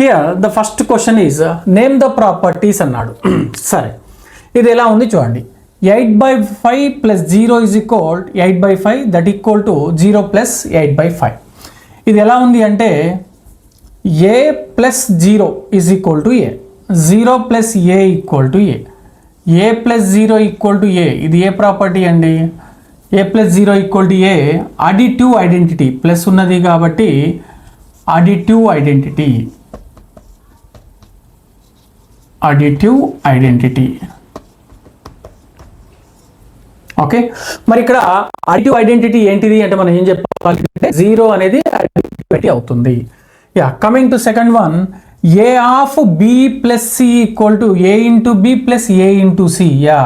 Here the first question is name the properties అన్నాడు. సరే, ఇది ఎలా ఉంది చూడండి. 8/5 plus 0 is equal 8/5 that equal to 0 plus 8/5. ఇది ఎలా ఉంది అంటే A plus 0 is equal to A, 0 plus A equal to A, A plus 0 equal to A. ఇది ఏ ప్రాపర్టీ అండి? A plus 0 equal to A additive identity. Plus ఉన్నది కాబట్టి additive identity, additive identity. Okay, మరి ఇక్కడ అడిటివ్ ఐడెంటిటీ ఏంటిది అంటే మనం ఏం చెప్పాలి అంటే 0 అనేది ఐడెంటిటీ అవుతుంది. Yeah, coming to second one, A of B plus C equal to A into B plus A into C. Yeah,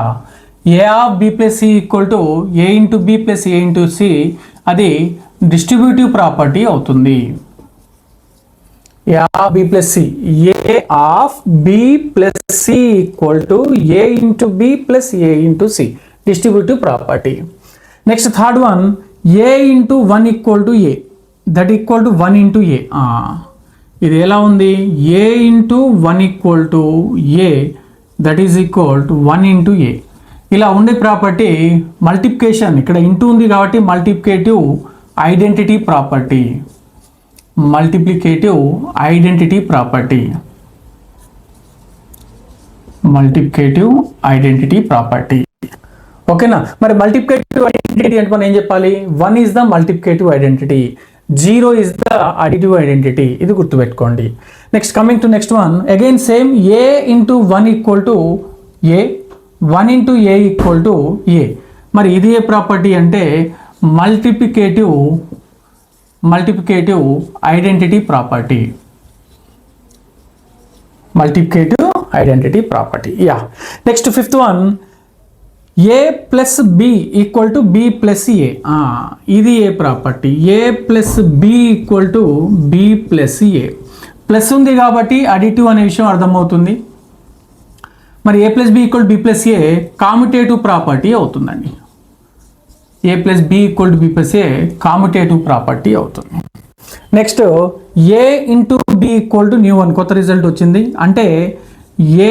A of B plus C equal to A into B plus A into C, అది distributive property అవుతుంది. A of B plus C, A of B plus C equal to A into B plus A into C, distributive property. Next third one, A into 1 equal to a that equal to 1 into a. ఇది ఎలా ఉంది? A into 1 equal to a that is equal to 1 into a. ఇలా ఉండే property multiplication, ఇక్కడ into ఉంది కాబట్టి multiplicative identity property, multiplicative identity property, multiplicative identity property. ఓకేనా? మరి మల్టిప్లికేటివ్ ఐడెంటిటీ అంటే మనం ఏం చెప్పాలి? 1 is the multiplicative identity, 0 is the additive identity. ఇది గుర్తుపెట్టుకోండి. Next coming to next one, again same, a into 1 equal to a, 1 into a equal to a. మరి ఇది ఏ ప్రాపర్టీ అంటే multiplicative identity property, multiplicative identity property. Yeah, next fifth one, a plus B equal to B plus a. ఇది ఏ property? A plus B equal to B plus a. Plus ఉంది కాబట్టి additive అనే విషయం అర్థమవుతుంది. మరి a plus B equal to B plus a commutative property అవుతుందండి. A plus B equal to B plus a commutative property అవుతుంది. Next a into b equal to new one, కొత్త result వచ్చింది. అంటే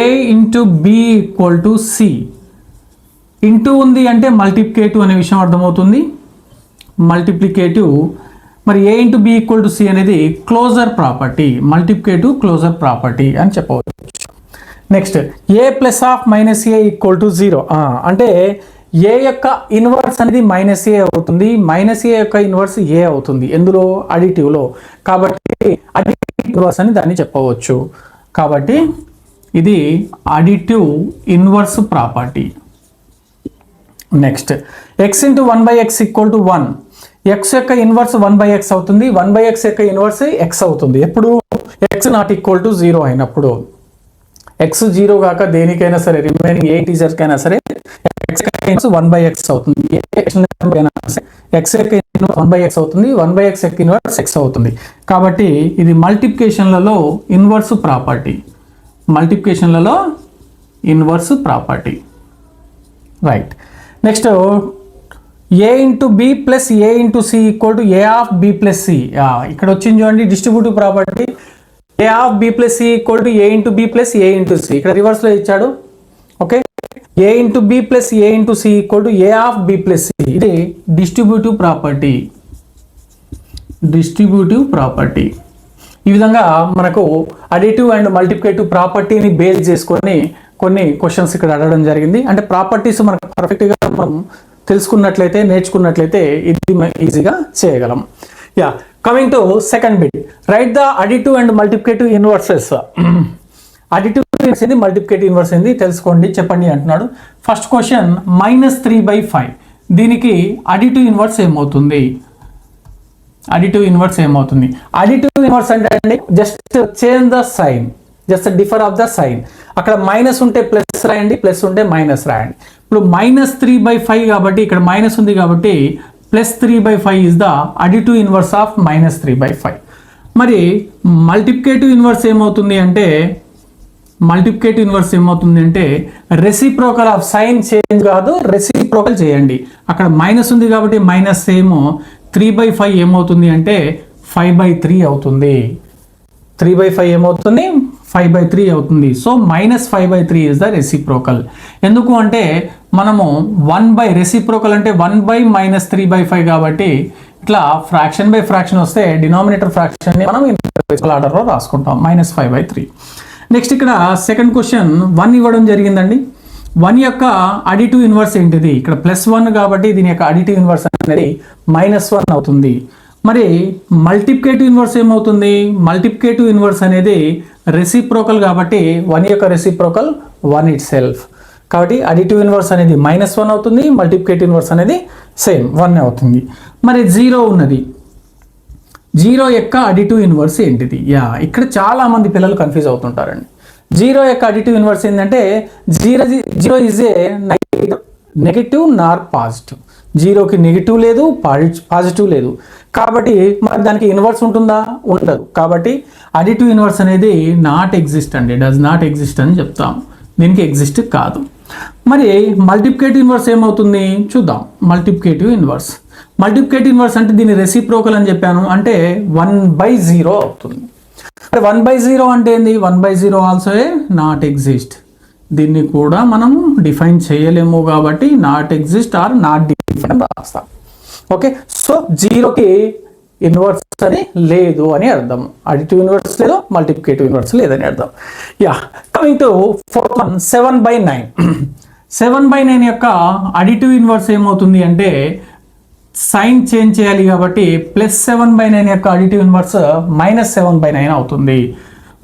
a into b equal to c. Into ఉంది అంటే multiplicative అనే విషయం అర్థమవుతుంది, మల్టిప్లికేటివ్. మరి a into b equal to c అనేది closure property, multiplicative closure property అని చెప్పవచ్చు. Next a plus of minus a equal to 0. అంటే ఏ యొక్క ఇన్వర్స్ అనేది మైనస్ ఏ అవుతుంది, మైనస్ ఏ యొక్క ఇన్వర్స్ ఏ అవుతుంది ఎందులో? అడిటివ్లో. కాబట్టి అడిటివ్ ఇన్వర్స్ అని దాన్ని చెప్పవచ్చు. కాబట్టి ఇది additive inverse property. Next X into 1/x equal to 1. X యొక్క ఇన్వర్స్ 1/x అవుతుంది, 1/x యొక్క ఇన్వర్స్ ఎక్స్ అవుతుంది ఎప్పుడు? ఎక్స్ నాట్ ఈక్వల్ టు 0 అయినప్పుడు. ఎక్స్ 0 కాక దేనికైనా సరే, రిమైనింగ్ ఏ టీచర్కైనా సరే ఎక్స్ యొక్క ఇన్వర్స్ 1/x అవుతుంది. ఎక్స్ యొక్క ఇన్వర్స్ 1/x అవుతుంది, 1/x యొక్క ఇన్వర్స్ ఎక్స్ అవుతుంది. కాబట్టి ఇది మల్టిప్లికేషన్లలో ఇన్వర్స్ ప్రాపర్టీ, మల్టిప్లికేషన్లలో inverse property. Right. Next a into B plus A into c equal to a of B plus C. ఇక్కడ వచ్చింది చూడండి distributive property. A of B plus C equal to A into B plus A into c. ఇక్కడ రివర్స్లో ఇచ్చాడు. Okay, a into B plus A into c equal to a of B plus c. ఇది distributive property, distributive property. ఈ విధంగా మనకు additive and multiplicative ప్రాపర్టీని base చేసుకొని కొన్ని క్వశ్చన్స్ ఇక్కడ అడగడం జరిగింది. అంటే ప్రాపర్టీస్ మనకు పర్ఫెక్ట్గా మనం తెలుసుకున్నట్లయితే, నేర్చుకున్నట్లయితే ఇది ఈజీగా చేయగలం. Yeah, coming to second bit, right the additive and multiplicative inverses. Additive inverse ఏంది, మల్టిప్లికేటివ్ ఇన్వర్స్ ఏంది తెలుసుకోండి, చెప్పండి అంటున్నాడు. First question -3/5. దీనికి అడిటివ్ ఇన్వర్స్ ఏమవుతుంది? అడిటివ్ ఇన్వర్స్ ఏమవుతుంది? అడిటివ్ ఇన్వర్స్ అంటే just change the sign, just differ of the sign. అక్కడ మైనస్ ఉంటే ప్లస్ రాయండి, ప్లస్ ఉంటే మైనస్ రాయండి. ఇప్పుడు -3/5 కాబట్టి ఇక్కడ మైనస్ ఉంది కాబట్టి +3/5 is the additive inverse of -3/5. మరి మల్టిప్లికేటివ్ ఇన్వర్స్ ఏమవుతుంది అంటే, రెసిప్రోకల్ ఆఫ్ సైన్ చేంజ్ కాదు, రెసిప్రోకల్ చేయండి. అక్కడ మైనస్ ఉంది కాబట్టి మైనస్ ఏమో 3/5 ఏమవుతుంది అంటే 5/3 అవుతుంది. 3/5 ఏమవుతుంది, 5/3 అవుతుంది. So -5/3 is the reciprocal. ఎందుకు అంటే మనము రెసిప్రోకల్ అంటే 1 - 3/5 కాబట్టి ఇట్లా ఫ్రాక్షన్ బై ఫ్రాక్షన్ వస్తే డినామినేటర్ ఫ్రాక్షన్ని మనం ఆర్డర్లో రాసుకుంటాం, -5/3. నెక్స్ట్ ఇక్కడ సెకండ్ క్వశ్చన్ 1 ఇవ్వడం జరిగిందండి. 1 యొక్క అడిటివ్ ఇన్వర్స్ ఏంటిది, ఇక్కడ +1 కాబట్టి దీని యొక్క అడిటివ్ ఇన్వర్స్ అనేది -1 అవుతుంది. మరి మల్టిప్లికేటివ్ ఇన్వర్స్ ఏమవుతుంది, మల్టిప్లికేటివ్ ఇన్వర్స్ అనేది రెసిప్రోకల్ కాబట్టి 1 యొక్క రెసిప్రోకల్ 1 ఇట్ సెల్ఫ్. కాబట్టి అడిటివ్ ఇన్వర్స్ అనేది -1 అవుతుంది, మల్టిప్లికేటివ్ ఇన్వర్స్ అనేది సేమ్ 1 అవుతుంది. మరి 0 ఉన్నది, 0 యొక్క అడిటివ్ ఇన్వర్స్ ఏంటిది? ఇక్కడ చాలా మంది పిల్లలు కన్ఫ్యూజ్ అవుతుంటారండి. 0 యొక్క అడిటివ్ ఇన్వర్స్ ఏంటంటే 0 is A negative Nar positive. 0కి నెగిటివ్ లేదు, పాజిటివ్ లేదు. కాబట్టి మరి దానికి ఇన్వర్స్ ఉంటుందా, ఉండదు. కాబట్టి అడిటివ్ ఇన్వర్స్ అనేది నాట్ ఎగ్జిస్ట్ అండి, డస్ నాట్ ఎగ్జిస్ట్ అని చెప్తాం, దీనికి ఎగ్జిస్ట్ కాదు. మరి మల్టిప్లికేటివ్ ఇన్వర్స్ ఏమవుతుంది చూద్దాం. మల్టిప్లికేటివ్ ఇన్వర్స్ అంటే దీని రెసిప్రోకల్ అని చెప్పాను, అంటే 1/0 అవుతుంది. 1/0 అంటే ఏంది, 1/0 ఆల్సో ఏ నాట్ ఎగ్జిస్ట్. దీన్ని కూడా మనం డిఫైన్ చేయలేము కాబట్టి not exist are not define రాస్తాం. ఓకే, సో 0కి ఇన్వర్స్ అని లేదు అని అర్థం, అడిటివ్ ఇన్వర్స్ లేదు, మల్టిప్లికేటివ్ ఇన్వర్స్ లేదని అర్థం. Coming to 4th one, 7/9. 7/9 యొక్క అడిటివ్ ఇన్వర్స్ ఏమవుతుంది అంటే సైన్ చేంజ్ చేయాలి కాబట్టి +7/9 యొక్క అడిటివ్ ఇన్వర్స్ -7/9 అవుతుంది.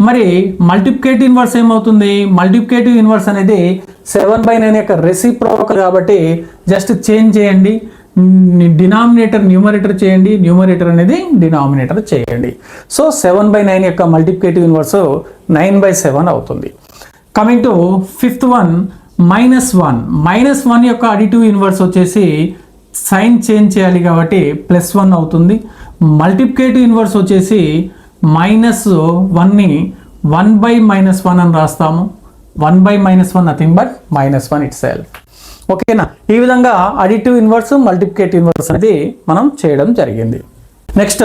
మరి మల్టిప్లికేటివ్ ఇన్వర్స్ ఏమవుతుంది, మల్టిప్లికేటివ్ ఇన్వర్స్ అనేది 7/9 యొక్క రెసిప్రోకల్ కాబట్టి జస్ట్ చేంజ్ చేయండి, డినామినేటర్ న్యూమరేటర్ చేయండి, న్యూమరేటర్ అనేది డినామినేటర్ చేయండి. సో 7/9 యొక్క మల్టిప్లికేటివ్ ఇన్వర్స్ 9/7 అవుతుంది. కమింగ్ టు 5th one, -1 యొక్క అడిటివ్ ఇన్వర్స్ వచ్చేసి సైన్ చేంజ్ చేయాలి కాబట్టి +1 అవుతుంది. మల్టిప్లికేటివ్ ఇన్వర్స్ వచ్చేసి -1ని 1/-1 అని రాస్తాము. 1/-1 నథింగ్ బట్ -1 ఇట్ సెల్ఫ్. ఓకేనా, ఈ విధంగా అడిటివ్ ఇన్వర్స్, మల్టిప్లికేటివ్ ఇన్వర్స్ అనేది మనం చేయడం జరిగింది. Next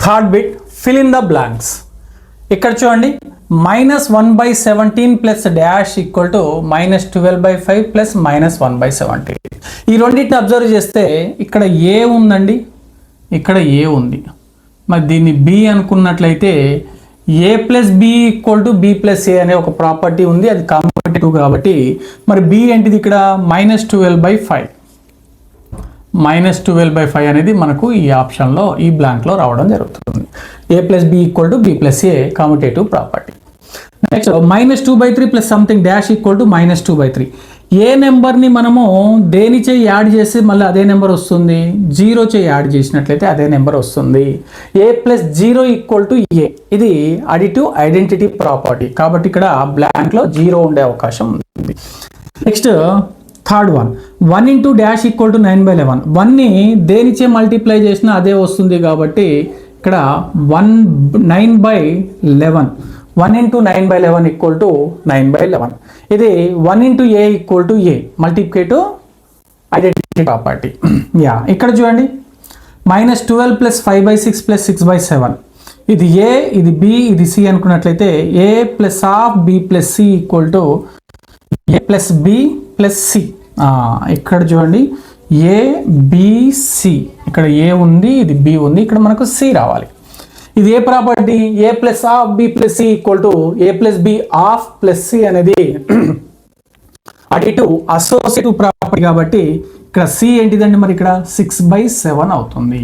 third bit, fill in the blanks. ఇక్కడ చూడండి, -1/17 plus dash equal to -12/5 plus -1/17. ఈ రెండింటిని అబ్జర్వ్ చేస్తే ఇక్కడ ఏ ఉందండి, ఇక్కడ ఏ ఉంది. మరి దీన్ని బి అనుకున్నట్లయితే a plus B equal to B plus a అనే ఒక ప్రాపర్టీ ఉంది, అది కాంపిటేటివ్ కాబట్టి మరి బి ఏంటిది ఇక్కడ -12/5. -12/5 అనేది మనకు ఈ ఆప్షన్లో, ఈ బ్లాంక్లో రావడం జరుగుతుంది. a plus B equal to B plus A commutative property. Next -2/3 plus something dash equal to -2/3. ఏ నెంబర్ని మనము దేనిచే యాడ్ చేసి మళ్ళీ అదే నెంబర్ వస్తుంది, 0 చే యాడ్ చేసినట్లయితే అదే నెంబర్ వస్తుంది. a plus 0 equal to A, ఇది అడిటివ్ ఐడెంటిటీ ప్రాపర్టీ కాబట్టి ఇక్కడ బ్లాంక్లో 0 ఉండే అవకాశం ఉంది. Next third one, 1 into dash equal to 9/11. 1ని దేనిచే మల్టిప్లై చేసినా అదే వస్తుంది కాబట్టి ఇక్కడ 9/11. 1 ఇంటూ 9/11 ఈక్వల్ టు 9/11. ఇది 1 into a equal to A, multiplicative identity property. ఇక్కడ చూడండి, -12 ప్లస్ 5/6 ప్లస్ 6/7. ఇది ఏ, ఇది బి, ఇది సి అనుకున్నట్లయితే a plus of B plus C equal to A plus B plus C. ఇక్కడ చూడండి, ఏ బి సి, ఇక్కడ ఏ ఉంది, ఇది బి ఉంది, ఇక్కడ మనకు సి రావాలి. ఇది ఏ property, a plus of B plus C equal to A plus b of plus c అనేది అడిటివ్ అసోసియేటివ్ ప్రాపర్టీ కాబట్టి ఇక్కడ సి ఏంటిదండి, మరి ఇక్కడ 6/7 అవుతుంది.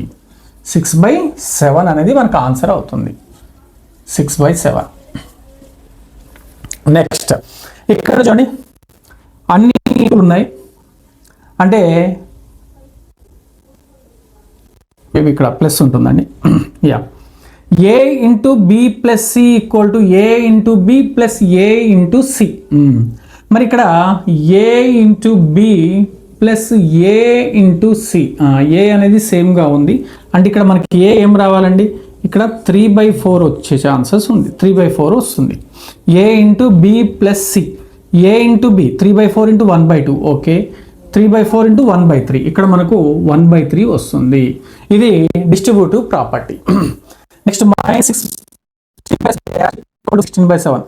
6/7 అనేది మనకు ఆన్సర్ అవుతుంది, 6/7. నెక్స్ట్ ఇక్కడ చూడండి, అన్ని ఉన్నాయి అంటే ఇక్కడ ప్లస్ ఉంటుందండి. a into B plus C equal to A into B plus A into C. మరి ఇక్కడ A into B plus A into C, A అనేది సేమ్గా ఉంది అంటే ఇక్కడ మనకి ఏ ఏం రావాలండి, ఇక్కడ 3/4 వచ్చే ఛాన్సెస్ ఉంది, 3/4 వస్తుంది. A into B plus C, a into b 3/4 into 1/2. Okay, 3/4 into 1/3, ఇక్కడ మనకు 1/3 వస్తుంది. ఇది డిస్ట్రిబ్యూటివ్ ప్రాపర్టీ. నెక్స్ట్ -6 16/7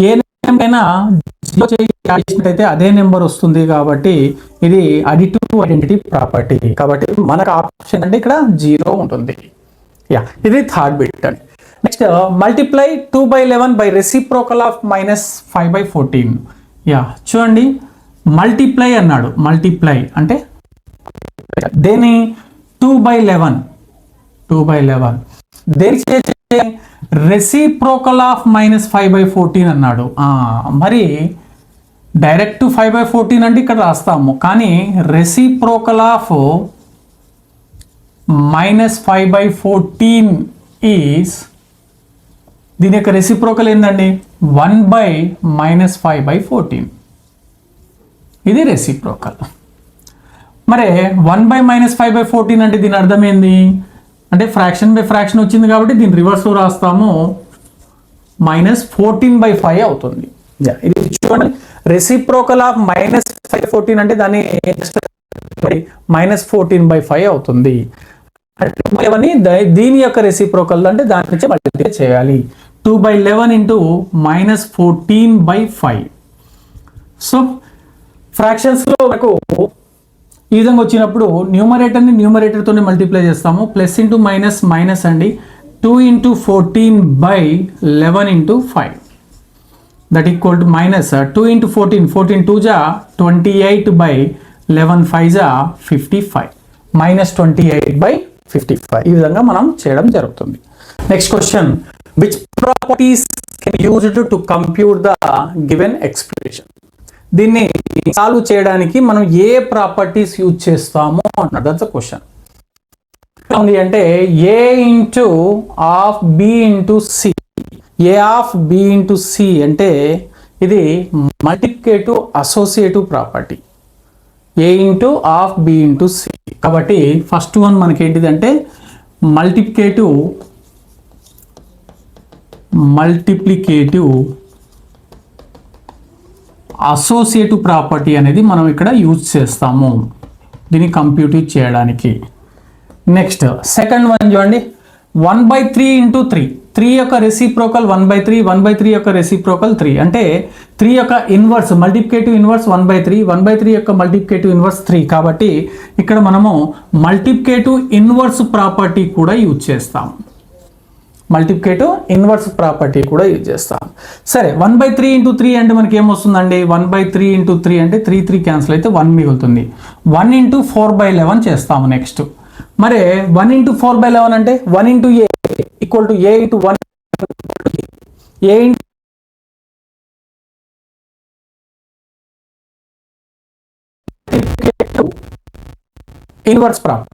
ఏ నెంబర్ అయినా జీరో చేసినట్టయితే అదే నెంబర్ వస్తుంది కాబట్టి ఇది అడిటివ్ ఐడెంటిటీ ప్రాపర్టీ. కాబట్టి మనకు ఆప్షన్ అంటే ఇక్కడ 0 ఉంటుంది. యా, ఇది థర్డ్ బిట్ అండి. Next multiply 2/11 by reciprocal of -5/14. Yeah, చూడండి మల్టిప్లై అన్నాడు. మల్టిప్లై అంటే దేని 2/11 దేని రెసిప్రోకల్ ఆఫ్ -5/14 అన్నాడు. మరి డైరెక్ట్ 5/14 అంటే ఇక్కడ రాస్తాము, కానీ రెసిప్రోకల్ ఆఫ్ -5/14 ఈజ్ దీని యొక్క రెసిప్రోకల్ ఏందండి 1/-5/14. ఇది రెసిప్రోకల్. మరి 1/-5/14 అంటే దీని అర్థం ఏంది అంటే ఫ్రాక్షన్ బై ఫ్రాక్షన్ వచ్చింది కాబట్టి దీని రివర్స్లో రాస్తాము, -14/5 అవుతుంది. ఇది చూడండి రెసిప్రోకల్ ఆఫ్ -5/14 అంటే దాన్ని -14/5 అవుతుంది. దీని యొక్క రెసిప్రోకల్ అంటే దాని నుంచి మల్టిప్లై చేయాలి. 2/11 ఇంటూ -14/5. సో ఫ్రాక్షన్స్లో మనకు ఈ విధంగా వచ్చినప్పుడు న్యూమరేటర్ని న్యూమరేటర్తోనే మల్టిప్లై చేస్తాము. ప్లస్ ఇంటూ మైనస్ మైనస్ అండి. 2 × 14/11 × 5 దట్ ఈక్వల్ టు మైనస్ 2 × 14 14 2 జా 28/11 5 జా 55 -28/55. ఈ విధంగా మనం చేయడం జరుగుతుంది. Next question, which properties can used to compute the given expression. దీన్ని సాల్వ్ చేయడానికి మనం ఏ ప్రాపర్టీస్ యూజ్ చేస్తామో అన్నది దట్స్ ద క్వశ్చన్. ఉంది అంటే a into of b into C. A of b into c అంటే ఇది multiplicative associative property. A into of b into c. కాబట్టి ఫస్ట్ వన్ మనకి ఏంటిదంటే మల్టిప్లికేటివ్ అసోసియేటివ్ ప్రాపర్టీ అనేది మనం ఇక్కడ యూజ్ చేస్తాము దీన్ని కంప్యూట్ చేయడానికి. నెక్స్ట్ సెకండ్ వన్ చూడండి, 1/3 × 3. 3 యొక్క రెసిప్రోకల్ 1/3, 1/3 యొక్క రెసిప్రోకల్ 3 అంటే 3 యొక్క ఇన్వర్స్ మల్టిప్లికేటివ్ ఇన్వర్స్ 1/3, 1/3 యొక్క మల్టిప్లికేటివ్ ఇన్వర్స్ 3. కాబట్టి ఇక్కడ మనము మల్టిప్లికేటివ్ ఇన్వర్స్ ప్రాపర్టీ కూడా యూజ్ చేస్తాం. మల్టిప్లికేటివ్ ఇన్వర్స్ ప్రాపర్టీ కూడా యూజ్ చేస్తాం. సరే 1/3 × 3 అంటే మనకి ఏమొస్తుందండి 1/3 × 3 అంటే 3 3 క్యాన్సిల్ అయితే 1 మిగులుతుంది. 1 × 4/11 చేస్తాము నెక్స్ట్. మరి 1 × 4/11 అంటే 1 × a equal to a × 1 a inverse property.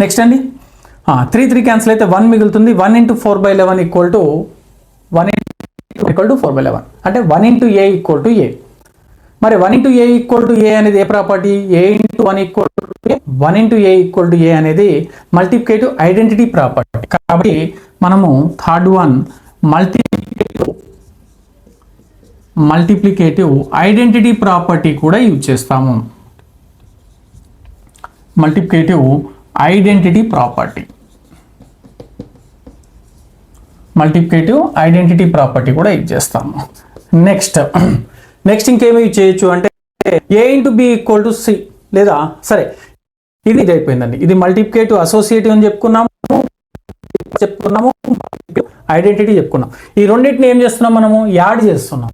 Next అండి 3 3 క్యాన్సిల్ అయితే 1 మిగులుతుంది. 1 × 4/11 ఈక్వల్ టు 1 = 4/11 అంటే 1 × a ఈక్వల్ టు a. మరి 1 × a ఈక్వల్ టు a అనేది ఏ property? a × 1 equal to a. 1 × a equal to a అనేది మల్టిప్లికేటివ్ ఐడెంటిటీ ప్రాపర్టీ. కాబట్టి మనము third one multiplicative identity property కూడా యూజ్ చేస్తాము. మల్టిప్లికేటివ్ ఐడెంటిటీ ప్రాపర్టీ కూడా యూజ్ చేస్తాము. నెక్స్ట్ ఇంకేమి యూజ్ చేయొచ్చు అంటే a × b equal to c. లేదా సరే ఇది అయిపోయిందండి. ఇది మల్టిప్లికేటివ్ అసోసియేటివ్ అని చెప్పుకున్నాము, ఐడెంటిటీ చెప్పుకున్నాం. ఈ రెండింటిని ఏం చేస్తున్నాం మనము యాడ్ చేస్తున్నాం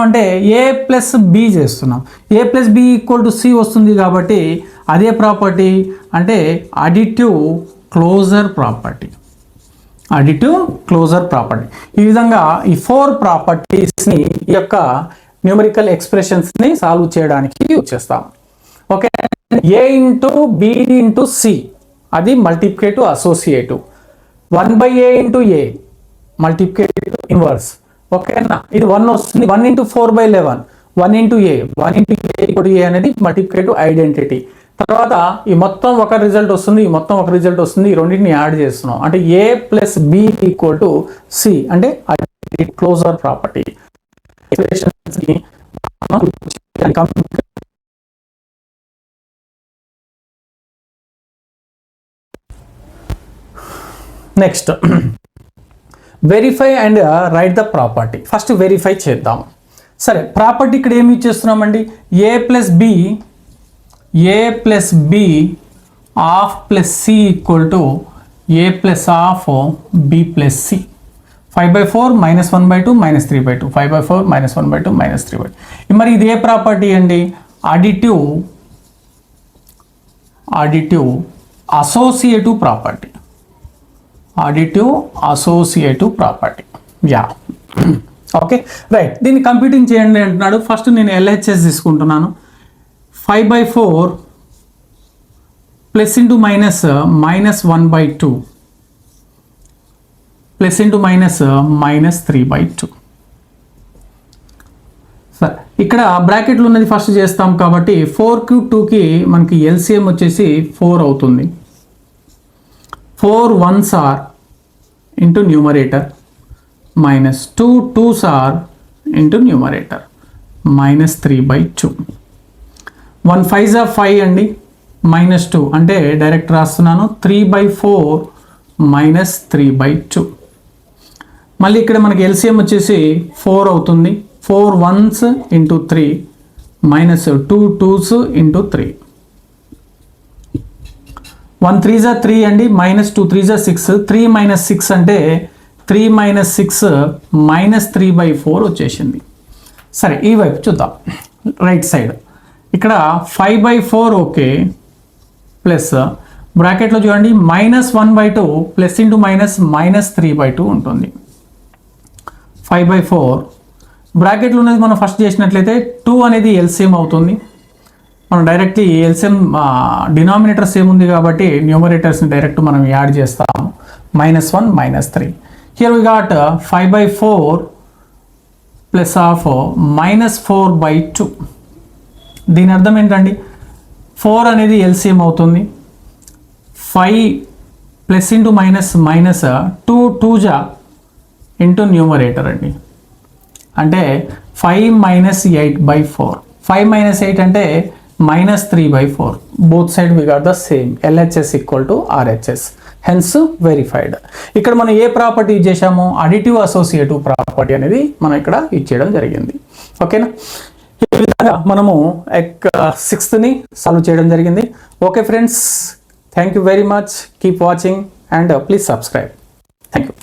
అంటే a + b చేస్తున్నాం. a + b equal to c వస్తుంది కాబట్టి అదే ప్రాపర్టీ అంటే అడిటివ్ క్లోజర్ ప్రాపర్టీ. ఈ విధంగా ఈ 4 ప్రాపర్టీస్ని ఈ యొక్క న్యూమరికల్ ఎక్స్ప్రెషన్స్ని సాల్వ్ చేయడానికి యూజ్ చేస్తాం. ఓకే, a × b × c అది multiplicative associative. 1/a × a multiplicative inverse. ఓకేనా, ఇది 1 వస్తుంది. 1 × 4/11 1 × a = a అనేది మల్టిప్లికేటివ్ ఐడెంటిటీ. తర్వాత ఈ మొత్తం ఒక రిజల్ట్ వస్తుంది, ఈ మొత్తం ఒక రిజల్ట్ వస్తుంది. ఈ రెండింటిని యాడ్ చేస్తున్నాం అంటే a + b = c అంటే closure property. Next verify and write the property. First verify చేద్దాం. సరే, ప్రాపర్టీ ఇక్కడ ఏమి ఇచ్చేస్తున్నామండి, a plus b of plus C equal to A plus of B plus c. 5/4 - 1/2 - 3/2, 5/4 - 1/2 - 3/2. మరి ఇది ఏ ప్రాపర్టీ అండి, additive associative property. Additive associative property. Yeah, okay right. దీన్ని కంప్యూటింగ్ చేయండి అంటున్నాడు. ఫస్ట్ నేను LHS తీసుకుంటున్నాను. 5/4 plus into minus -1/2 plus into minus -3/2. సరే, ఇక్కడ బ్రాకెట్లు ఉన్నది ఫస్ట్ చేస్తాం కాబట్టి 4కి 2కి మనకి LCM వచ్చేసి 4 అవుతుంది. 4 1s are into numerator minus 2 2s are into numerator minus 3/2. 1 5s are 5 అండి, -2 అంటే డైరెక్ట్ రాస్తున్నాను. 3/4 minus 3/2. మళ్ళీ ఇక్కడ మనకి LCM వచ్చేసి 4 అవుతుంది. 4 1s into 3 minus 2 2s into 3. 1 3s are 3 అండి, -2 3s are 6. 3 - 6 అంటే 3 - 6 -3/4 వచ్చేసింది. సరే, ఈ వైపు చూద్దాం. రైట్ సైడ్ ఇక్కడ 5/4 ఓకే, ప్లస్ బ్రాకెట్లో చూడండి -1/2 ప్లస్ ఇంటూ మైనస్ -3/2 ఉంటుంది. 5/4 బ్రాకెట్లో ఉన్నది మనం ఫస్ట్ చేసినట్లయితే 2 అనేది LCM అవుతుంది. మనం డైరెక్ట్లీ LCM డినామినేటర్ సేమ్ ఉంది కాబట్టి న్యూమరేటర్స్ని డైరెక్ట్ మనం యాడ్ చేస్తాము. -1 -3. Here we got 5/4 plus of -4/2. దీని అర్థం ఏంటండి, 4 అనేది LCM అవుతుంది. 5 plus into minus 2 2 into numerator అండి, అంటే 5 - 8/4. 5 - 8 అంటే -3/4. Both side we got the same. LHS equal to RHS, hence verified. ఇక్కడ మనం ఏ ప్రాపర్టీ చేసాము, అడిటివ్ అసోసియేటివ్ ప్రాపర్టీ అనేది మనం ఇక్కడ ఇచ్చేయడం జరిగింది. ఓకేనా, ఈ విధంగా మనము 6th సాల్వ్ చేయడం జరిగింది. Okay friends, thank you very much. Keep watching and please subscribe. Thank you.